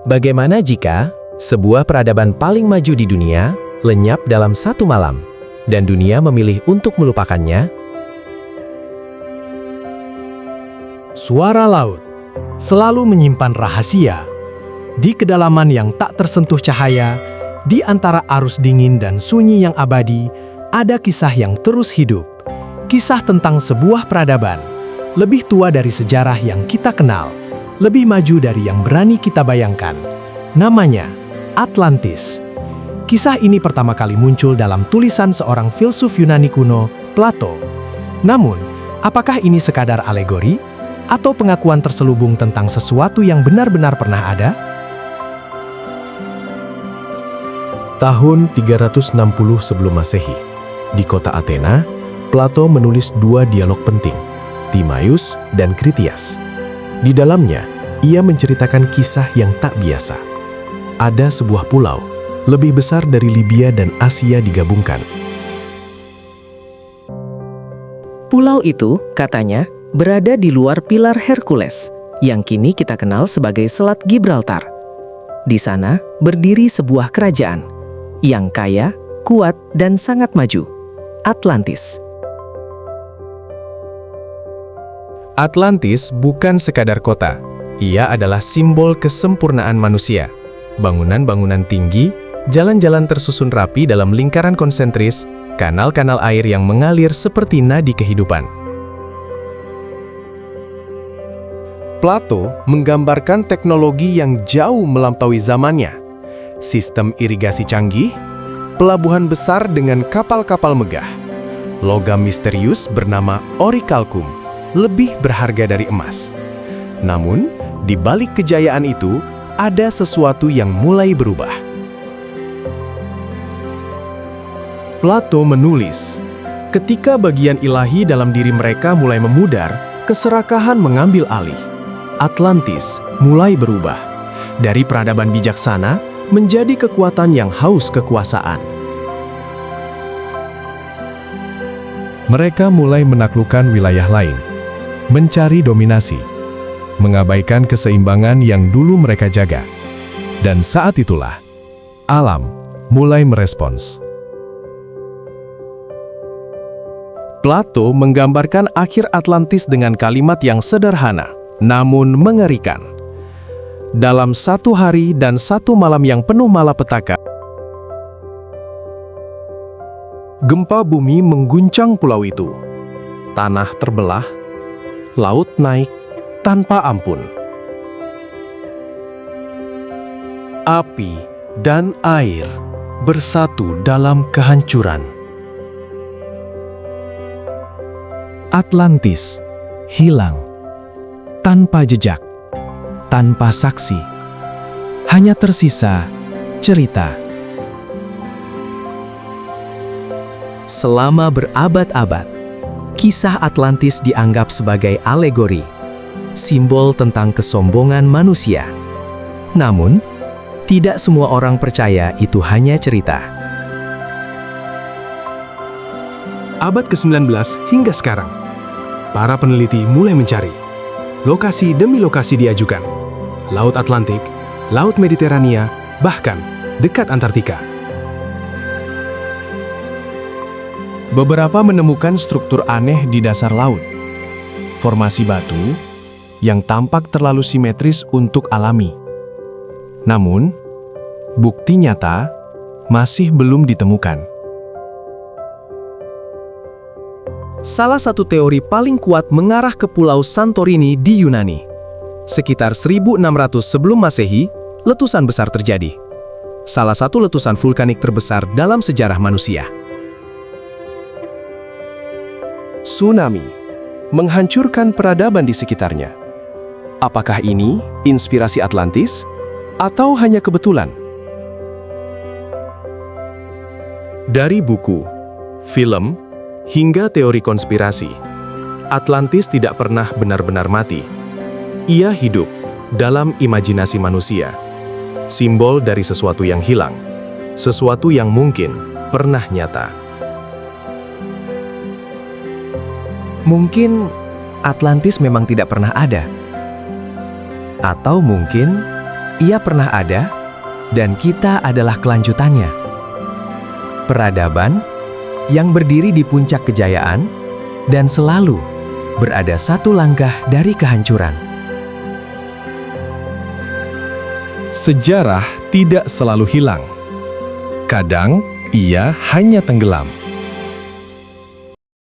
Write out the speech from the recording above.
Bagaimana jika sebuah peradaban paling maju di dunia lenyap dalam satu malam, dan dunia memilih untuk melupakannya? Suara laut selalu menyimpan rahasia. Di kedalaman yang tak tersentuh cahaya, di antara arus dingin dan sunyi yang abadi, ada kisah yang terus hidup. Kisah tentang sebuah peradaban, lebih tua dari sejarah yang kita kenal, lebih maju dari yang berani kita bayangkan. Namanya Atlantis. Kisah ini pertama kali muncul dalam tulisan seorang filsuf Yunani kuno, Plato. Namun, apakah ini sekadar alegori? Atau pengakuan terselubung tentang sesuatu yang benar-benar pernah ada? Tahun 360 sebelum Masehi, di kota Athena, Plato menulis dua dialog penting, Timaeus dan Critias. Di dalamnya, ia menceritakan kisah yang tak biasa. Ada sebuah pulau, lebih besar dari Libya dan Asia digabungkan. Pulau itu, katanya, berada di luar pilar Hercules, yang kini kita kenal sebagai Selat Gibraltar. Di sana berdiri sebuah kerajaan yang kaya, kuat, dan sangat maju, Atlantis. Atlantis bukan sekadar kota, ia adalah simbol kesempurnaan manusia. Bangunan-bangunan tinggi, jalan-jalan tersusun rapi dalam lingkaran konsentris, kanal-kanal air yang mengalir seperti nadi kehidupan. Plato menggambarkan teknologi yang jauh melampaui zamannya. Sistem irigasi canggih, pelabuhan besar dengan kapal-kapal megah, logam misterius bernama orichalcum, lebih berharga dari emas. Namun, di balik kejayaan itu, ada sesuatu yang mulai berubah. Plato menulis, ketika bagian ilahi dalam diri mereka mulai memudar, keserakahan mengambil alih. Atlantis mulai berubah, dari peradaban bijaksana menjadi kekuatan yang haus kekuasaan. Mereka mulai menaklukkan wilayah lain, mencari dominasi, mengabaikan keseimbangan yang dulu mereka jaga. Dan saat itulah, alam mulai merespons. Plato menggambarkan akhir Atlantis dengan kalimat yang sederhana, namun mengerikan. Dalam satu hari dan satu malam yang penuh malapetaka, gempa bumi mengguncang pulau itu. Tanah terbelah, laut naik tanpa ampun. Api dan air bersatu dalam kehancuran. Atlantis hilang, tanpa jejak, tanpa saksi. Hanya tersisa cerita. Selama berabad-abad, kisah Atlantis dianggap sebagai alegori, simbol tentang kesombongan manusia. Namun, tidak semua orang percaya itu hanya cerita. Abad ke-19 hingga sekarang, para peneliti mulai mencari. Lokasi demi lokasi diajukan. Laut Atlantik, Laut Mediterania, bahkan dekat Antartika. Beberapa menemukan struktur aneh di dasar laut. Formasi batu yang tampak terlalu simetris untuk alami. Namun, bukti nyata masih belum ditemukan. Salah satu teori paling kuat mengarah ke Pulau Santorini di Yunani. Sekitar 1600 sebelum Masehi, letusan besar terjadi. Salah satu letusan vulkanik terbesar dalam sejarah manusia. Tsunami menghancurkan peradaban di sekitarnya. Apakah ini inspirasi Atlantis atau hanya kebetulan? Dari buku, film, hingga teori konspirasi, Atlantis tidak pernah benar-benar mati. Ia hidup dalam imajinasi manusia, simbol dari sesuatu yang hilang, sesuatu yang mungkin pernah nyata. Mungkin Atlantis memang tidak pernah ada. Atau mungkin Ia pernah ada, dan kita adalah kelanjutannya. Peradaban yang berdiri di puncak kejayaan dan selalu berada satu langkah dari kehancuran. Sejarah tidak selalu hilang. Kadang ia hanya tenggelam.